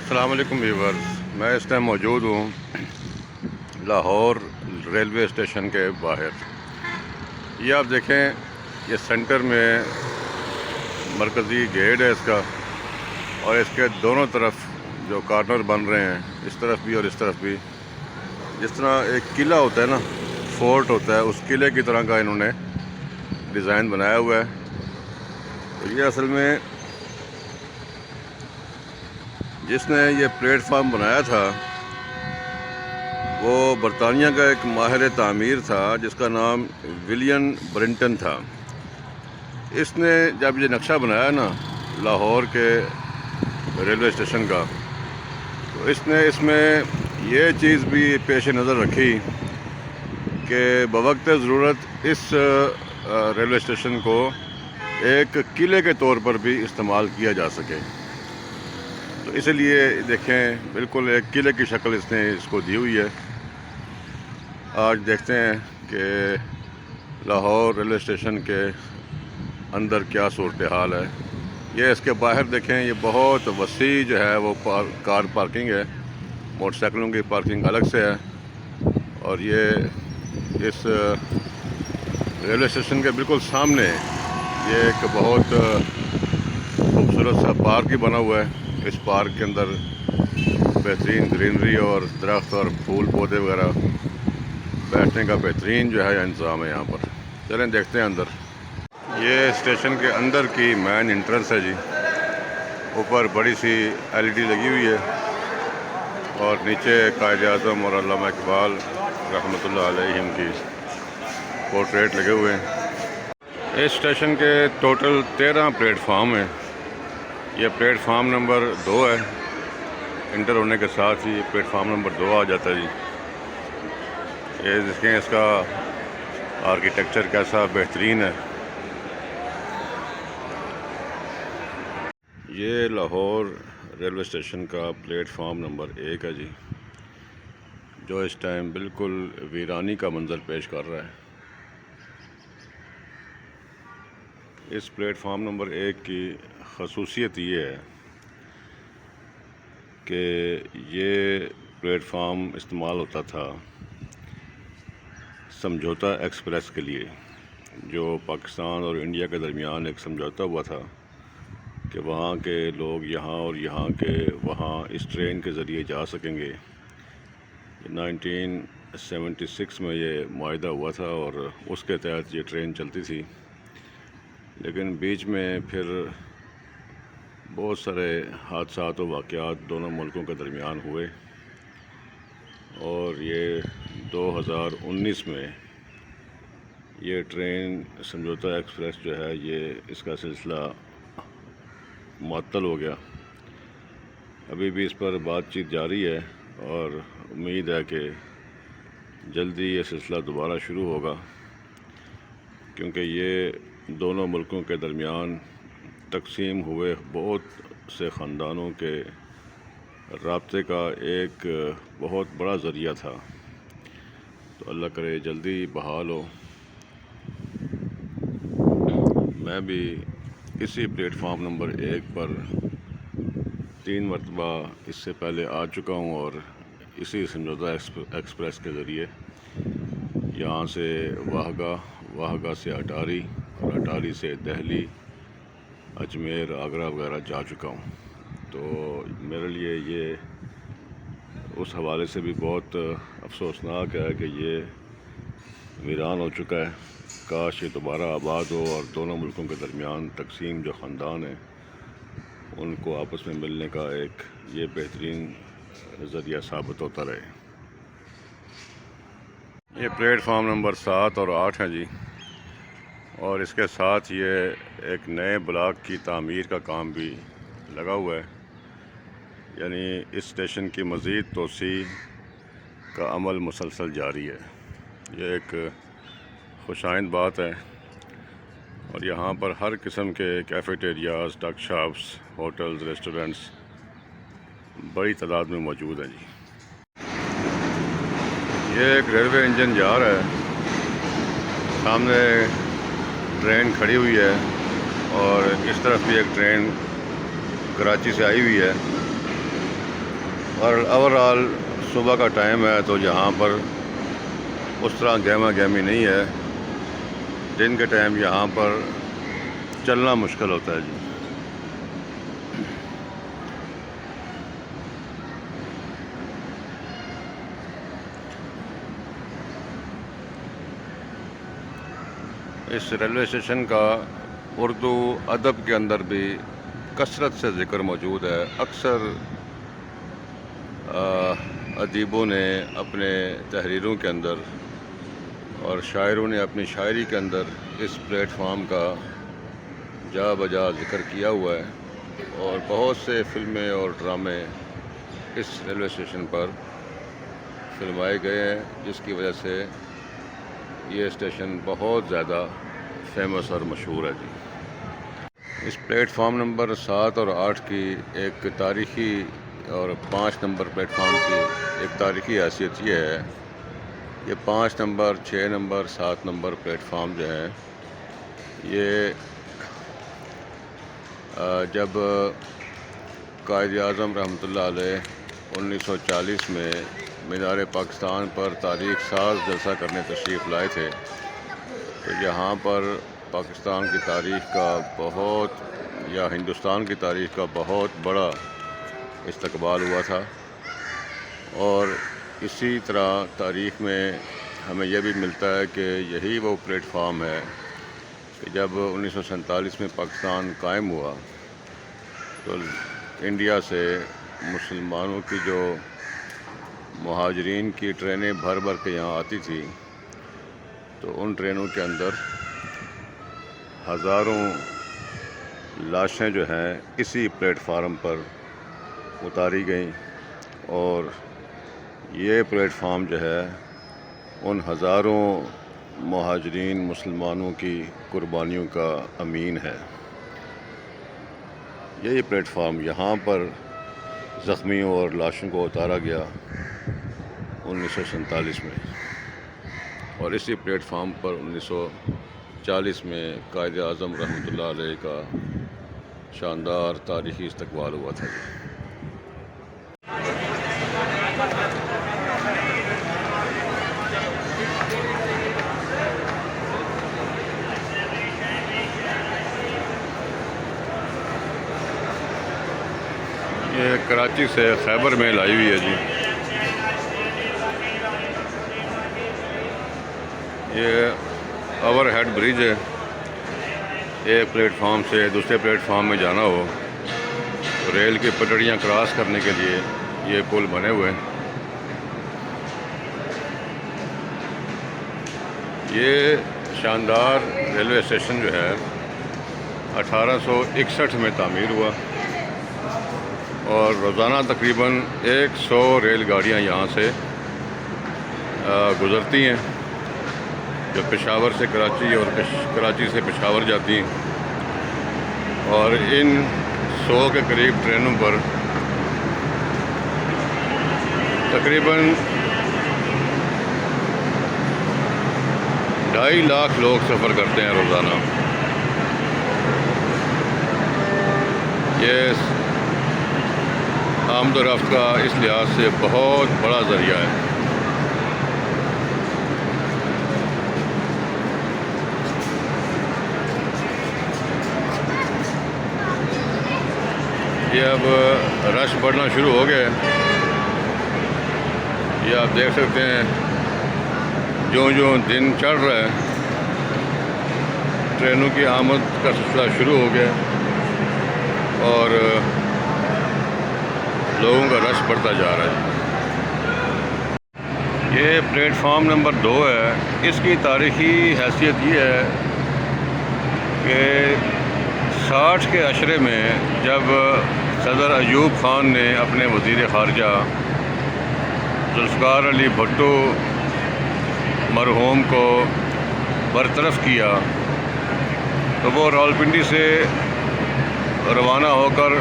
السلام علیکم ویورز، میں اس ٹائم موجود ہوں لاہور ریلوے اسٹیشن کے باہر۔ یہ آپ دیکھیں، یہ سینٹر میں مرکزی گیٹ ہے اس کا، اور اس کے دونوں طرف جو کارنر بن رہے ہیں، اس طرف بھی اور اس طرف بھی، جس طرح ایک قلعہ ہوتا ہے نا، فورٹ ہوتا ہے، اس قلعے کی طرح کا انہوں نے ڈیزائن بنایا ہوا ہے۔ تو یہ اصل میں جس نے یہ پلیٹ فارم بنایا تھا وہ برطانیہ کا ایک ماہر تعمیر تھا جس کا نام ولیم برنٹن تھا۔ اس نے جب یہ نقشہ بنایا نا لاہور کے ریلوے اسٹیشن کا، تو اس نے اس میں یہ چیز بھی پیش نظر رکھی کہ بوقت ضرورت اس ریلوے اسٹیشن کو ایک قلعے کے طور پر بھی استعمال کیا جا سکے۔ تو اس لیے دیکھیں، بالکل ایک قلعے کی شکل اس نے اس کو دی ہوئی ہے۔ آج دیکھتے ہیں کہ لاہور ریلوے اسٹیشن کے اندر کیا صورتحال ہے۔ یہ اس کے باہر دیکھیں، یہ بہت وسیع جو ہے وہ کار پارکنگ ہے، موٹر سائیکلوں کی پارکنگ الگ سے ہے۔ اور یہ اس ریلوے اسٹیشن کے بالکل سامنے یہ ایک بہت خوبصورت سا پارک بھی بنا ہوا ہے۔ اس پارک کے اندر بہترین گرینری اور درخت اور پھول پودے وغیرہ، بیٹھنے کا بہترین جو ہے انتظام ہے یہاں پر۔ چلیں دیکھتے ہیں اندر۔ یہ اسٹیشن کے اندر کی مین انٹرنس ہے جی۔ اوپر بڑی سی LED لگی ہوئی ہے، اور نیچے قائد اعظم اور علامہ اقبال رحمۃ اللہ علیہم کی پورٹریٹ لگے ہوئے ہیں۔ اس اسٹیشن کے ٹوٹل 13 پلیٹ فارم ہیں۔ یہ پلیٹ فارم نمبر 2 ہے۔ انٹر ہونے کے ساتھ ہی پلیٹ فارم نمبر 2 آ جاتا ہے جی۔ یہ دیکھیں، اس کا آرکیٹیکچر کیسا بہترین ہے۔ یہ لاہور ریلوے اسٹیشن کا پلیٹ فارم نمبر 1 ہے جی، جو اس ٹائم بالکل ویرانی کا منظر پیش کر رہا ہے۔ اس پلیٹ فارم نمبر 1 کی خصوصیت یہ ہے کہ یہ پلیٹ فارم استعمال ہوتا تھا سمجھوتا ایکسپریس کے لیے، جو پاکستان اور انڈیا کے درمیان ایک سمجھوتا ہوا تھا کہ وہاں کے لوگ یہاں اور یہاں کے وہاں اس ٹرین کے ذریعے جا سکیں گے۔ 1976 میں یہ معاہدہ ہوا تھا اور اس کے تحت یہ ٹرین چلتی تھی، لیکن بیچ میں پھر بہت سارے حادثات و واقعات دونوں ملکوں کے درمیان ہوئے، اور یہ 2019 میں یہ ٹرین سمجھوتا ایکسپریس جو ہے، یہ اس کا سلسلہ معطل ہو گیا۔ ابھی بھی اس پر بات چیت جاری ہے، اور امید ہے کہ جلدی یہ سلسلہ دوبارہ شروع ہوگا، کیونکہ یہ دونوں ملکوں کے درمیان تقسیم ہوئے بہت سے خاندانوں کے رابطے کا ایک بہت بڑا ذریعہ تھا۔ تو اللہ کرے جلدی بحال ہو۔ میں بھی اسی پلیٹ فارم نمبر 1 پر 3 مرتبہ اس سے پہلے آ چکا ہوں، اور اسی سمجھوتا ایکسپریس کے ذریعے یہاں سے واہگہ سے اٹاری، اور اٹاری سے دہلی، اجمیر، آگرہ وغیرہ جا چکا ہوں۔ تو میرے لیے یہ اس حوالے سے بھی بہت افسوسناک ہے کہ یہ ویران ہو چکا ہے۔ کاش یہ دوبارہ آباد ہو، اور دونوں ملکوں کے درمیان تقسیم جو خاندان ہیں ان کو آپس میں ملنے کا ایک یہ بہترین ذریعہ ثابت ہوتا رہے۔ یہ پلیٹ فارم نمبر 7 اور 8 ہے جی، اور اس کے ساتھ یہ ایک نئے بلاک کی تعمیر کا کام بھی لگا ہوا ہے، یعنی اس اسٹیشن کی مزید توسیع کا عمل مسلسل جاری ہے۔ یہ ایک خوش آئند بات ہے، اور یہاں پر ہر قسم کے کیفیٹیریاز، ٹک شاپس، ہوٹلز، ریسٹورنٹس بڑی تعداد میں موجود ہیں جی۔ یہ ایک ریلوے انجن جا رہا ہے، سامنے ٹرین کھڑی ہوئی ہے، اور اس طرف بھی ایک ٹرین کراچی سے آئی ہوئی ہے۔ اور اوورآل صبح کا ٹائم ہے تو یہاں پر اس طرح گہما گہمی نہیں ہے. دن کے ٹائم یہاں پر چلنا مشکل ہوتا ہے جی. اس ریلوے اسٹیشن کا اردو ادب کے اندر بھی کثرت سے ذکر موجود ہے. اکثر ادیبوں نے اپنے تحریروں کے اندر اور شاعروں نے اپنی شاعری کے اندر اس پلیٹ فارم کا جا بجا ذکر کیا ہوا ہے، اور بہت سے فلمیں اور ڈرامے اس ریلوے اسٹیشن پر فلمائے گئے ہیں، جس کی وجہ سے یہ اسٹیشن بہت زیادہ فیمس اور مشہور ہے جی. اس پلیٹ فارم نمبر 7 اور 8 کی ایک تاریخی اور 5 نمبر پلیٹ فارم کی ایک تاریخی حیثیت یہ ہے کہ 5 number 6 number 7 number plate form جو ہیں یہ جب قائد اعظم رحمۃ اللہ علیہ 1940 میں مینار پاکستان پر تاریخ ساز جلسہ کرنے تشریف لائے تھے، تو یہاں پر پاکستان کی تاریخ کا یا ہندوستان کی تاریخ کا بہت بڑا استقبال ہوا تھا. اور اسی طرح تاریخ میں ہمیں یہ بھی ملتا ہے کہ یہی وہ پلیٹ فارم ہے کہ جب 1947 میں پاکستان قائم ہوا تو انڈیا سے مسلمانوں کی جو مہاجرین کی ٹرینیں بھر بھر کے یہاں آتی تھی، تو ان ٹرینوں کے اندر ہزاروں لاشیں جو ہیں اسی پلیٹ فارم پر اتاری گئیں، اور یہ پلیٹ فارم جو ہے ان ہزاروں مہاجرین مسلمانوں کی قربانیوں کا امین ہے. یہی پلیٹ فارم یہاں پر زخمیوں اور لاشوں کو اتارا گیا 1947 میں، اور اسی پلیٹ فارم پر 1940 میں قائد اعظم رحمۃ اللہ علیہ کا شاندار تاریخی استقبال ہوا تھا. یہ کراچی سے خیبر میل آئی ہوئی ہے جی. یہ اوور ہیڈ برج ہے. ایک پلیٹ فارم سے دوسرے پلیٹ فارم میں جانا ہو تو ریل کی پٹڑیاں کراس کرنے کے لیے یہ پل بنے ہوئے ہیں. یہ شاندار ریلوے اسٹیشن جو ہے 1861 میں تعمیر ہوا، اور روزانہ تقریباً 100 ریل گاڑیاں یہاں سے گزرتی ہیں، جو پشاور سے کراچی اور کراچی سے پشاور جاتی ہیں. اور ان 100 کے قریب ٹرینوں پر تقریباً 2.5 لاکھ لوگ سفر کرتے ہیں روزانہ. یہ آمد و رفت کا اس لحاظ سے بہت بڑا ذریعہ ہے. یہ اب رش بڑھنا شروع ہو گیا ہے. یہ آپ دیکھ سکتے ہیں جو دن چڑھ رہا ہے ٹرینوں کی آمد کا سلسلہ شروع ہو گیا اور لوگوں کا رش بڑھتا جا رہا ہے. یہ پلیٹ فارم نمبر 2 ہے. اس کی تاریخی حیثیت یہ ہے کہ 60 کے عشرے میں جب صدر ایوب خان نے اپنے وزیر خارجہ ذوالفقار علی بھٹو مرحوم کو برطرف کیا تو وہ راولپنڈی سے روانہ ہو کر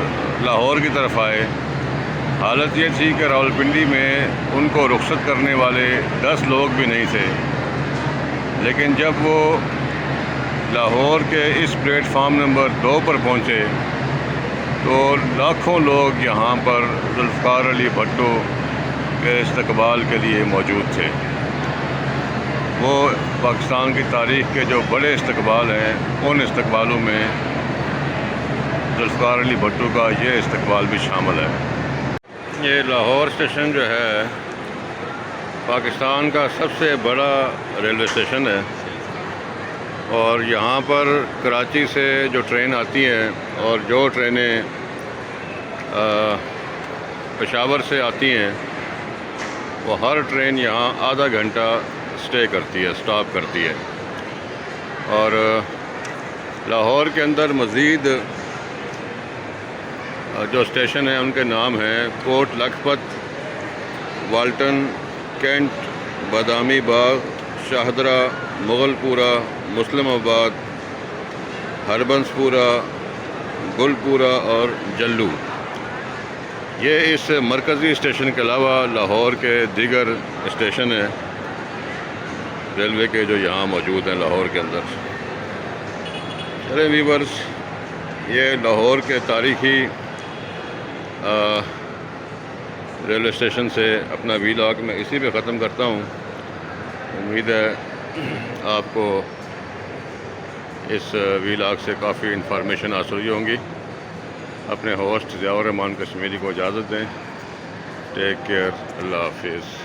لاہور کی طرف آئے. حالت یہ تھی کہ راولپنڈی میں ان کو رخصت کرنے والے 10 لوگ بھی نہیں تھے، لیکن جب وہ لاہور کے اس پلیٹ فارم نمبر 2 پر پہنچے تو لاکھوں لوگ یہاں پر ذوالفقار علی بھٹو کے استقبال کے لیے موجود تھے۔ وہ پاکستان کی تاریخ کے جو بڑے استقبال ہیں ان استقبالوں میں ذوالفقار علی بھٹو کا یہ استقبال بھی شامل ہے۔ یہ لاہور اسٹیشن جو ہے پاکستان کا سب سے بڑا ریلوے اسٹیشن ہے، اور یہاں پر کراچی سے جو ٹرین آتی ہیں اور جو ٹرینیں پشاور سے آتی ہیں وہ ہر ٹرین یہاں آدھا گھنٹہ اسٹے کرتی ہے، اسٹاپ کرتی ہے۔ اور لاہور کے اندر مزید جو اسٹیشن ہیں ان کے نام ہیں کوٹ لکھپت، والٹن، کینٹ، بادامی باغ، شاہدرہ، مغل پورہ، مسلم آباد، ہربنس پورہ، گل پورہ اور جلو۔ یہ اس مرکزی اسٹیشن کے علاوہ لاہور کے دیگر اسٹیشن ہیں ریلوے کے جو یہاں موجود ہیں لاہور کے اندر۔ چلیں ویورز، یہ لاہور کے تاریخی ریلوے اسٹیشن سے اپنا ویلاگ میں اسی پہ ختم کرتا ہوں۔ امید ہے آپ کو اس ویلاگ سے کافی انفارمیشن حاصل ہوئی ہوں گی۔ اپنے ہوسٹ ضیاء الرحمان کشمیری کو اجازت دیں۔ ٹیک کیئر، اللہ حافظ۔